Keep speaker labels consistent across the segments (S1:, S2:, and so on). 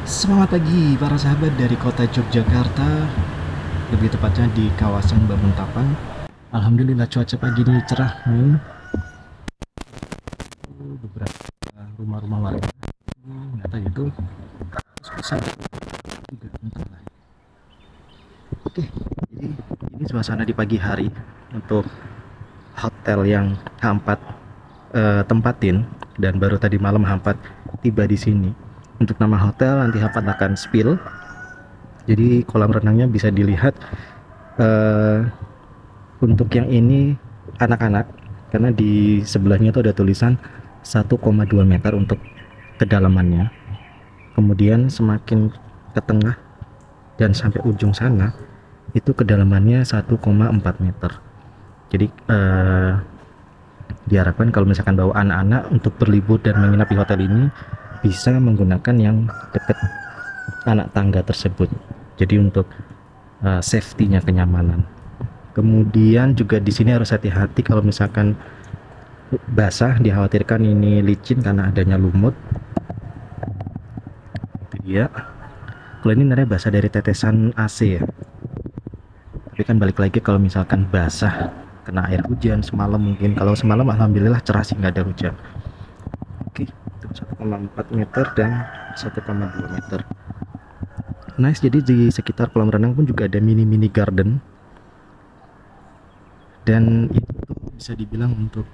S1: Semangat pagi para sahabat dari kota Yogyakarta, lebih tepatnya di kawasan Bamuntapan. Alhamdulillah cuaca pagi ini cerah. Beberapa rumah-rumah warga nyata itu besar juga entahlah. Oke, jadi ini suasana di pagi hari untuk hotel yang H4 tempatin, dan baru tadi malam H4 tiba di sini. Untuk nama hotel nanti H4 akan spill. Jadi kolam renangnya bisa dilihat. Untuk yang ini anak-anak, karena di sebelahnya itu ada tulisan 1,2 meter untuk kedalamannya. Kemudian semakin ke tengah dan sampai ujung sana itu kedalamannya 1,4 meter. Jadi diharapkan kalau misalkan bawa anak-anak untuk berlibur dan menginap di hotel ini bisa menggunakan yang dekat anak tangga tersebut. Jadi untuk safety-nya, kenyamanan. Kemudian juga di sini harus hati-hati kalau misalkan basah, dikhawatirkan ini licin karena adanya lumut. Itu dia. Kalau ini sebenarnya basah dari tetesan AC ya. Tapi kan balik lagi kalau misalkan basah kena air hujan semalam mungkin. Kalau semalam alhamdulillah cerah sih, nggak ada hujan. Oke, itu 1,4 meter dan 1,2 meter. Nice, jadi di sekitar kolam renang pun juga ada mini-mini garden. Dan itu bisa dibilang untuk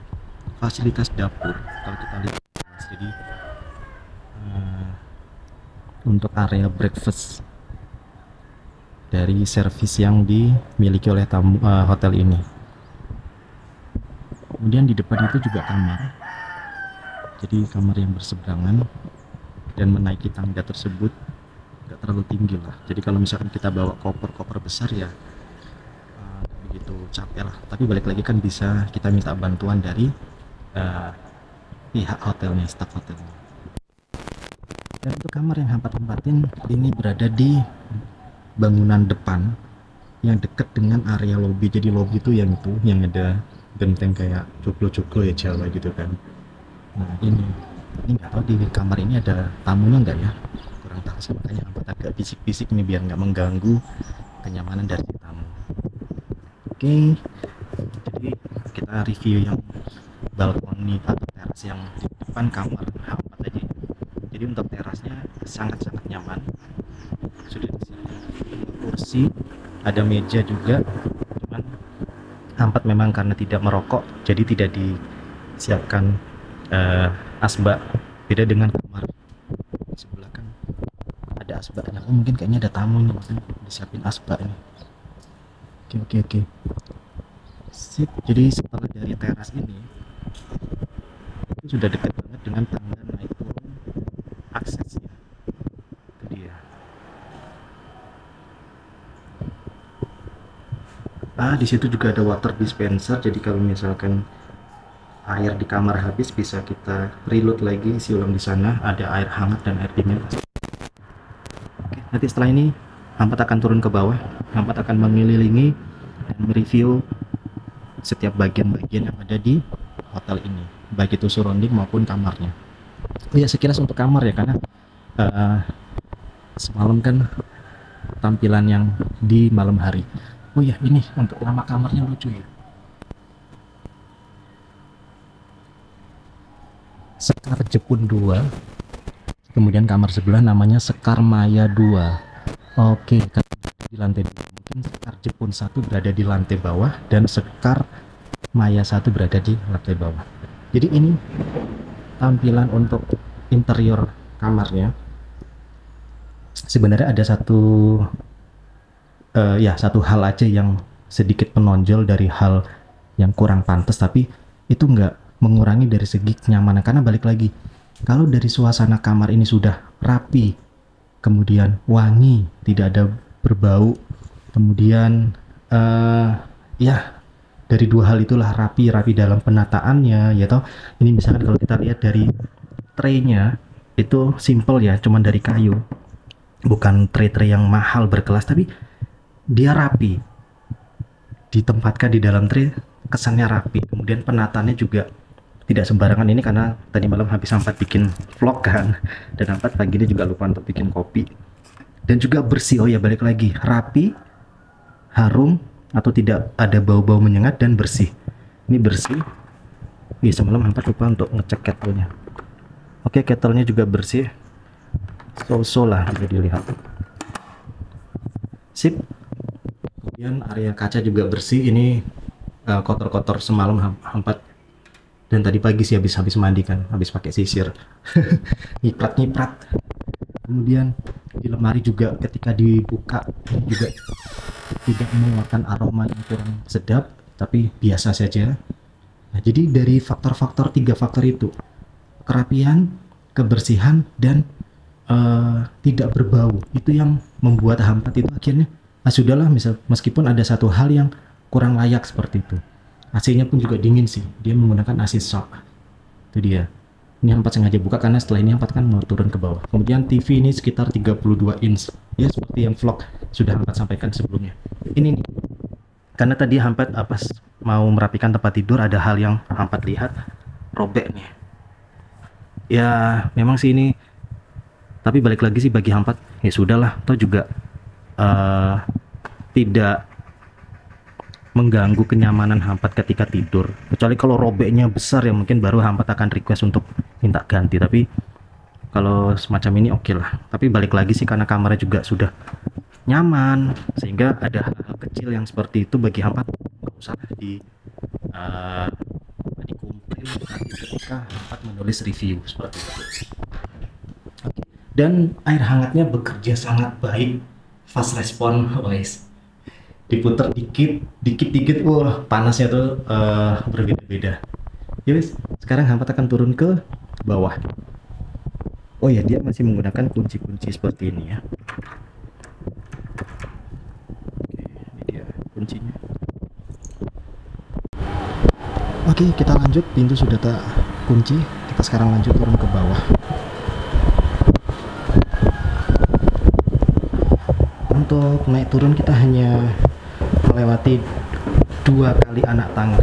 S1: fasilitas dapur kalau kita lihat. Jadi untuk area breakfast dari servis yang dimiliki oleh tamu hotel ini. Kemudian di depan itu juga kamar. Jadi kamar yang berseberangan, dan menaiki tangga tersebut nggak terlalu tinggi lah. Jadi kalau misalkan kita bawa koper-koper besar ya begitu capek lah. Tapi balik lagi kan bisa kita minta bantuan dari pihak hotelnya, staf hotelnya. Dan untuk kamar yang hampat tempatin ini berada di bangunan depan yang dekat dengan area lobby. Jadi lobby itu yang ada genteng kayak cuklo-cuklo ya Jawa gitu kan. Nah ini nggak tahu di kamar ini ada tamunya nggak ya, kurang tahu sih, makanya hampat agak bisik-bisik nih biar nggak mengganggu kenyamanan dari tamu. Oke, jadi kita review yang balkoni atau teras yang di depan kamar H4 aja. Jadi untuk terasnya sangat-sangat nyaman. Sudah disiapkan kursi, ada meja juga. Cuman H4 memang karena tidak merokok, jadi tidak disiapkan asbak. Beda dengan kamar di sebelah kan ada asbaknya. Oh mungkin kayaknya ada tamu nih, makanya disiapin asbak nih. Oke. Sip, jadi setelah dari teras ini itu sudah dekat banget dengan tangga naik turun aksesnya. Itu dia. Di situ juga ada water dispenser, jadi kalau misalkan air di kamar habis bisa kita reload lagi, isi ulang di sana. Ada air hangat dan air dingin. Oke, nanti setelah ini Hampat akan turun ke bawah. Hampat akan mengelilingi dan mereview setiap bagian-bagian yang ada di hotel ini, baik itu surrounding maupun kamarnya. Oh ya, sekilas untuk kamar ya, karena semalam kan tampilan yang di malam hari. Oh ya, ini untuk nama kamarnya lucu ya, Sekar Jepun 2. Kemudian kamar sebelah namanya Sekar Maya 2. Oke, di lantai 2. Mungkin Sekar Jepun 1 berada di lantai bawah dan Sekar Maya 1 berada di lantai bawah. Jadi ini tampilan untuk interior kamarnya. Sebenarnya ada satu hal aja yang sedikit menonjol dari hal yang kurang pantas, tapi itu nggak mengurangi dari segi kenyamanan. Karena balik lagi, kalau dari suasana kamar ini sudah rapi, kemudian wangi, tidak ada berbau, kemudian dari dua hal itulah, rapi dalam penataannya ya toh. Ini misalkan kalau kita lihat dari tray-nya itu simple ya, cuman dari kayu, bukan tray-tray yang mahal berkelas, tapi dia rapi, ditempatkan di dalam tray, kesannya rapi. Kemudian penataannya juga tidak sembarangan ini karena tadi malam habis Hampat bikin vlog kan, dan Hampat pagi ini juga lupa untuk bikin kopi. Dan juga bersih, oh ya balik lagi, rapi, harum, atau tidak ada bau-bau menyengat dan bersih. Ini bersih. Iya, semalam Hampat lupa untuk ngecek kettlenya. Oke, kettlenya juga bersih. So lah bisa dilihat. Sip. Kemudian area kaca juga bersih. Ini kotor-kotor semalam Hampat. Dan tadi pagi sih habis mandi kan, habis pakai sisir. Nyiprat. Kemudian di lemari juga ketika dibuka juga tidak mengeluarkan aroma yang kurang sedap, tapi biasa saja. Nah, jadi dari faktor-faktor 3 faktor itu, kerapian, kebersihan, dan tidak berbau, itu yang membuat Hampat itu akhirnya sudahlah, meskipun ada satu hal yang kurang layak seperti itu. AC-nya pun juga dingin sih, dia menggunakan AC shock. Itu dia. Ini Hampat sengaja buka karena setelah ini Hampat kan mau turun ke bawah. Kemudian TV ini sekitar 32 inch. Ya seperti yang vlog sudah Hampat sampaikan sebelumnya. Ini nih. Karena tadi Hampat mau merapikan tempat tidur, ada hal yang Hampat lihat robek nih. Ya memang sih ini, tapi balik lagi sih bagi Hampat ya sudahlah, toh juga tidak mengganggu kenyamanan Hampat ketika tidur, kecuali kalau robeknya besar ya mungkin baru Hampat akan request untuk minta ganti. Tapi kalau semacam ini oke lah. Tapi balik lagi sih karena kamarnya juga sudah nyaman, sehingga ada hal-hal kecil yang seperti itu bagi Hampat nggak usah dikomplain nanti ketika Hampat menulis review seperti itu. Dan air hangatnya bekerja sangat baik, fast respon, guys. Diputar dikit, wah panasnya tuh berbeda-beda. Ya wis, sekarang Hampat akan turun ke bawah. Oh ya, dia masih menggunakan kunci-kunci seperti ini ya. Oke, ini dia kuncinya. Oke, kita lanjut. Pintu sudah tak kunci. Kita sekarang lanjut turun ke bawah. Untuk naik turun kita hanya melewati 2 kali anak tangga.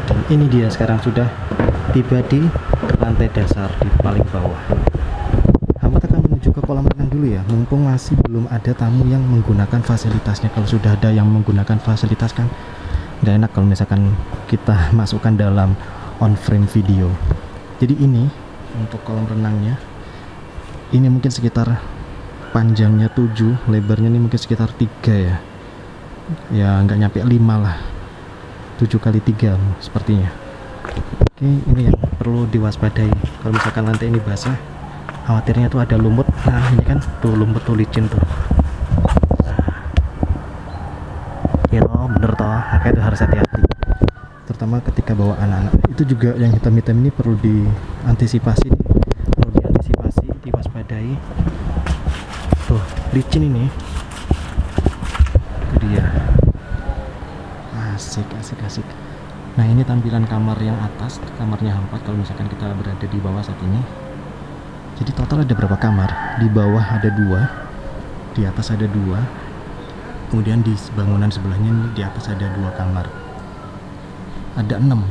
S1: Dan ini dia sekarang sudah tiba di lantai dasar di paling bawah. Hampat akan menuju ke kolam renang dulu ya, mumpung masih belum ada tamu yang menggunakan fasilitasnya. Kalau sudah ada yang menggunakan fasilitas kan nggak enak kalau misalkan kita masukkan dalam on frame video. Jadi ini untuk kolam renangnya, ini mungkin sekitar panjangnya 7, lebarnya ini mungkin sekitar 3 ya. Ya nggak nyampe 5 lah. 7 kali 3 sepertinya. Oke, ini yang perlu diwaspadai. Kalau misalkan lantai ini basah, khawatirnya tuh ada lumut. Nah, ini kan tuh lumut tuh licin tuh. Ya loh, bener toh. Makanya itu harus hati-hati. Terutama ketika bawa anak-anak. Itu juga yang hitam-hitam ini perlu diantisipasi nih. Perlu diantisipasi, diwaspadai. Tuh, licin ini. Itu dia. Asik. Nah, ini tampilan kamar yang atas, kamarnya Hampat kalau misalkan kita berada di bawah saat ini. Jadi total ada berapa kamar? Di bawah ada 2, di atas ada 2. Kemudian di bangunan sebelahnya ini di atas ada 2 kamar. Ada 6.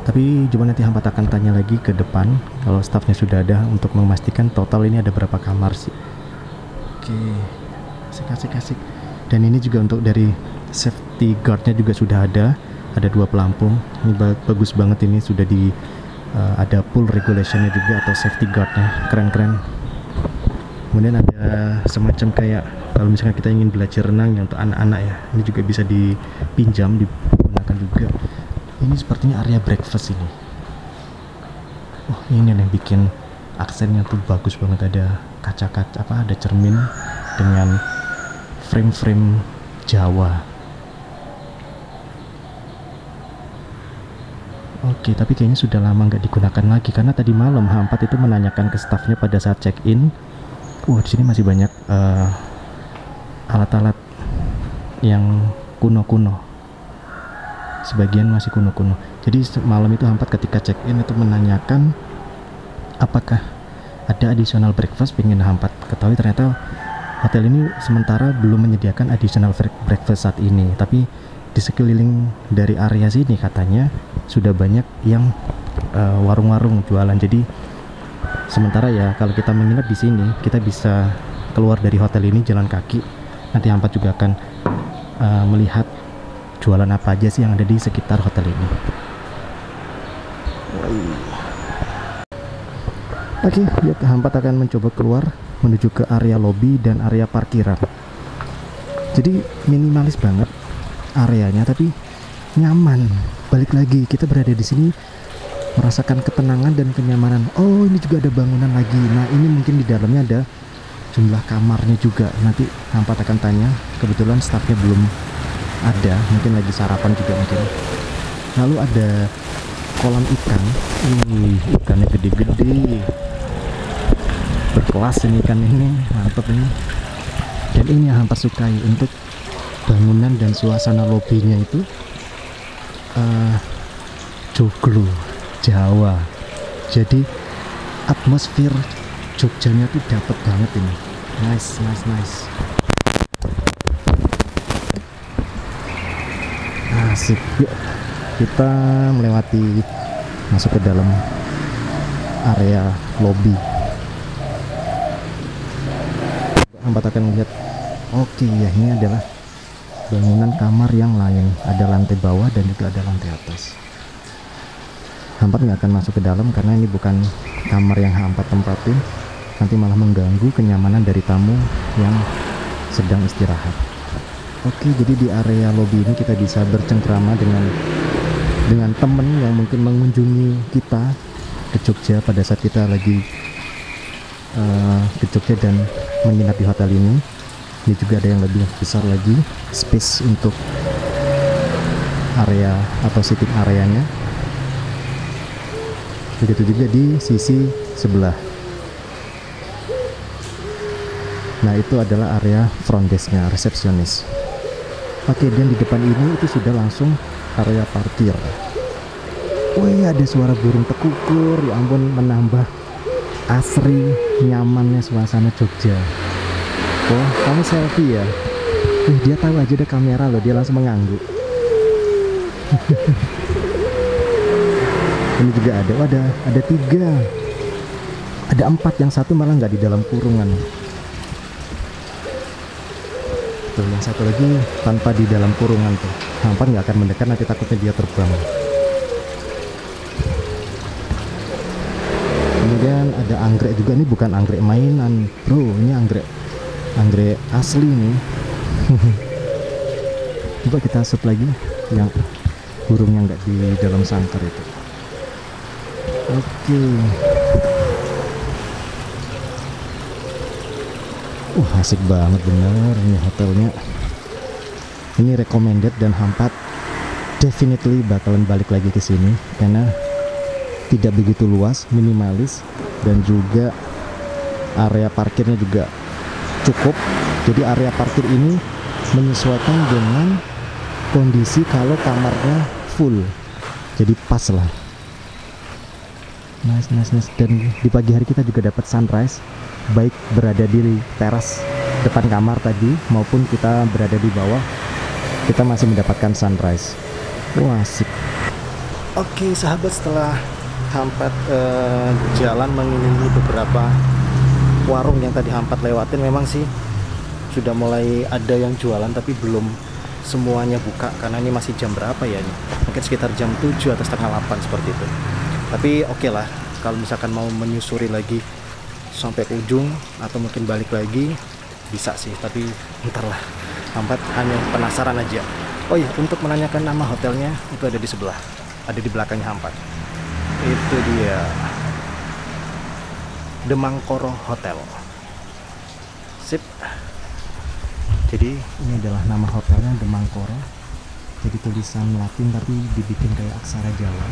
S1: Tapi coba nanti Hampat akan tanya lagi ke depan kalau stafnya sudah ada untuk memastikan total ini ada berapa kamar sih. Oke, asik. Dan ini juga untuk dari safety guardnya juga sudah ada 2 pelampung. Ini bagus banget, ini sudah ada pool regulationnya juga atau safety guardnya, keren. Kemudian ada semacam kayak kalau misalnya kita ingin belajar renang yang untuk anak-anak ya, ini juga bisa dipinjam, digunakan juga. Ini sepertinya area breakfast ini. Oh, ini yang bikin aksennya tuh bagus banget, ada kaca-kaca ada cermin dengan frame-frame Jawa. Oke, tapi kayaknya sudah lama nggak digunakan lagi karena tadi malam Hampat itu menanyakan ke stafnya pada saat check-in. Di sini masih banyak alat-alat yang kuno-kuno. Sebagian masih kuno-kuno. Jadi malam itu Hampat ketika check-in itu menanyakan apakah ada additional breakfast, pengen Hampat ketahui ternyata hotel ini sementara belum menyediakan additional breakfast saat ini, tapi di sekeliling dari area sini katanya sudah banyak yang warung-warung jualan. Jadi sementara ya kalau kita menginap di sini, kita bisa keluar dari hotel ini jalan kaki. Nanti Hampat juga akan melihat jualan apa aja sih yang ada di sekitar hotel ini. Oke, ya Hampat akan mencoba keluar menuju ke area lobi dan area parkiran. Jadi minimalis banget areanya, tapi nyaman. Balik lagi kita berada di sini merasakan ketenangan dan kenyamanan. Oh, ini juga ada bangunan lagi. Nah, ini mungkin di dalamnya ada jumlah kamarnya juga. Nanti Hampat akan tanya. Kebetulan staffnya belum ada, mungkin lagi sarapan juga mungkin. Lalu ada kolam ikan. Ikannya gede-gede. Berkelas ini ikan ini, mantap ini. Dan ini yang Hampat sukai untuk bangunan dan suasana lobinya itu joglo Jawa. Jadi atmosfer Jogjanya tuh dapet banget ini. Nice. Asik. Yuk kita melewati, masuk ke dalam area lobi. Hampat akan melihat, oke ya, ini adalah bangunan kamar yang lain. Ada lantai bawah dan juga ada lantai atas. Hampat nggak akan masuk ke dalam karena ini bukan kamar yang Hampat tempatin. Nanti malah mengganggu kenyamanan dari tamu yang sedang istirahat. Oke, jadi di area lobi ini kita bisa bercengkrama dengan temen yang mungkin mengunjungi kita ke Jogja pada saat kita lagi ke Jogja dan menginap di hotel ini. Ini juga ada yang lebih besar lagi, space untuk area atau sitting areanya. Begitu juga di sisi sebelah. Nah, itu adalah area front desk-nya, resepsionis. Oke, dan di depan ini itu sudah langsung area parkir. Wih, ada suara burung tekukur. Ya ampun, menambah asri nyamannya suasana Jogja. Oh, kamu selfie ya? Dia tahu aja ada kamera loh, dia langsung mengangguk. Ini juga ada, ada 3, ada 4, yang satu malah nggak di dalam kurungan. Tuh, yang satu lagi tanpa di dalam kurungan tuh. Hampat nggak akan mendekat, nanti takutnya dia terbang. Kemudian ada anggrek juga, nih bukan anggrek mainan bro, ini anggrek asli nih. Coba kita shoot lagi yang burungnya nggak di dalam sangkar itu. Oke. Asik banget bener ini hotelnya. Ini recommended dan Hampat definitely bakalan balik lagi ke sini karena tidak begitu luas, minimalis, dan juga area parkirnya juga cukup. Jadi area parkir ini menyesuaikan dengan kondisi kalau kamarnya full, jadi pas lah. Nice. Dan di pagi hari kita juga dapat sunrise, baik berada di teras depan kamar tadi maupun kita berada di bawah, kita masih mendapatkan sunrise. Asik. Oke sahabat, setelah Hampat jalan mengelilingi beberapa warung yang tadi Hampat lewatin, memang sih sudah mulai ada yang jualan tapi belum semuanya buka karena ini masih jam berapa ya ini? Mungkin sekitar jam 7 atau setengah 8 seperti itu. Tapi oke lah, kalau misalkan mau menyusuri lagi sampai ke ujung atau mungkin balik lagi bisa sih, tapi ntar lah. Hampat hanya penasaran aja. Oh iya, untuk menanyakan nama hotelnya itu ada di sebelah, ada di belakangnya Hampat. Itu dia, The Mangkoro Hotel. Sip. Jadi ini adalah nama hotelnya, The Mangkoro. Jadi tulisan Latin tapi dibikin kayak aksara Jawa.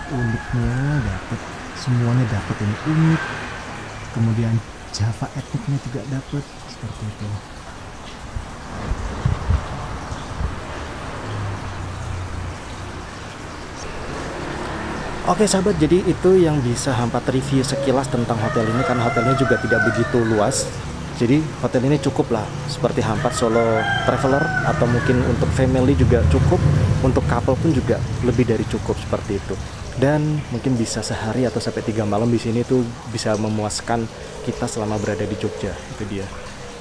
S1: Uniknya dapat, semuanya dapat ini unik. Kemudian Java etniknya juga dapat seperti itu. Oke sahabat, jadi itu yang bisa Hampat review sekilas tentang hotel ini, karena hotelnya juga tidak begitu luas. Jadi hotel ini cukup lah seperti Hampat Solo Traveler, atau mungkin untuk family juga cukup, untuk couple pun juga lebih dari cukup seperti itu. Dan mungkin bisa sehari atau sampai 3 malam di sini tuh bisa memuaskan kita selama berada di Jogja. Itu dia.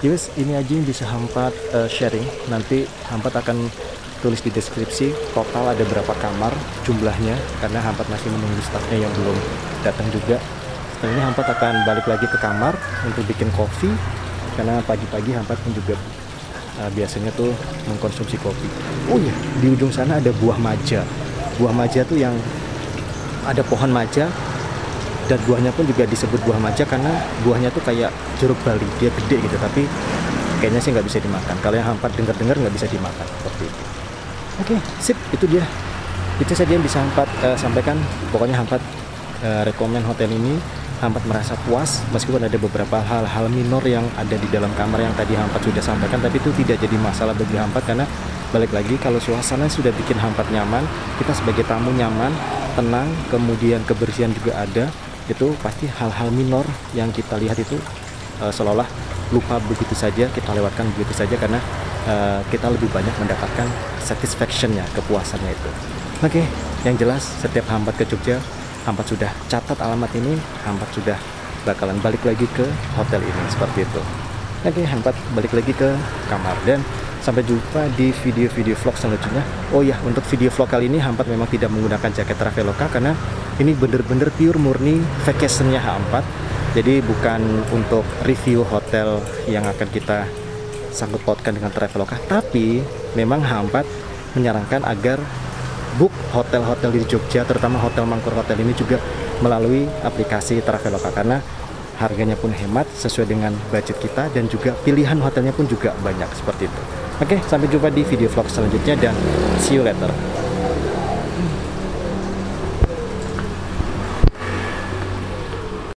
S1: Yes, ini aja yang bisa Hampat sharing. Nanti Hampat akan tulis di deskripsi total ada berapa kamar jumlahnya, karena Hampat masih menunggu staffnya yang belum datang juga. Setelah ini Hampat akan balik lagi ke kamar untuk bikin kopi, karena pagi-pagi Hampat pun juga biasanya tuh mengkonsumsi kopi. Oh iya, di ujung sana ada buah maja. Buah maja tuh yang ada pohon maja, dan buahnya pun juga disebut buah maja karena buahnya tuh kayak jeruk bali, dia gede gitu, tapi kayaknya sih nggak bisa dimakan. Kalau yang Hampat dengar-dengar nggak bisa dimakan seperti itu. Oke, sip, itu dia. Itu saja yang bisa Hampat sampaikan. Pokoknya Hampat rekomen hotel ini. Hampat merasa puas meskipun ada beberapa hal-hal minor yang ada di dalam kamar yang tadi Hampat sudah sampaikan, tapi itu tidak jadi masalah bagi Hampat, karena balik lagi kalau suasana sudah bikin Hampat nyaman, kita sebagai tamu nyaman, tenang, kemudian kebersihan juga ada, itu pasti hal-hal minor yang kita lihat itu seolah-olah lupa begitu saja, kita lewatkan begitu saja, karena kita lebih banyak mendapatkan satisfaction-nya, kepuasannya itu. Oke, yang jelas setiap Hampat ke Jogja, Hampat sudah catat alamat ini, Hampat sudah bakalan balik lagi ke hotel ini, seperti itu. Oke, Hampat balik lagi ke kamar, dan sampai jumpa di video-video vlog selanjutnya. Oh ya, untuk video vlog kali ini Hampat memang tidak menggunakan jaket Traveloka, karena ini bener-bener pure murni vacationnya Hampat. Jadi bukan untuk review hotel yang akan kita sangkut pautkan dengan Traveloka, tapi memang Hampat menyarankan agar book hotel-hotel di Jogja, terutama Hotel Mangkur Hotel ini juga melalui aplikasi Traveloka, karena harganya pun hemat sesuai dengan budget kita, dan juga pilihan hotelnya pun juga banyak seperti itu. Oke, sampai jumpa di video vlog selanjutnya, dan see you later.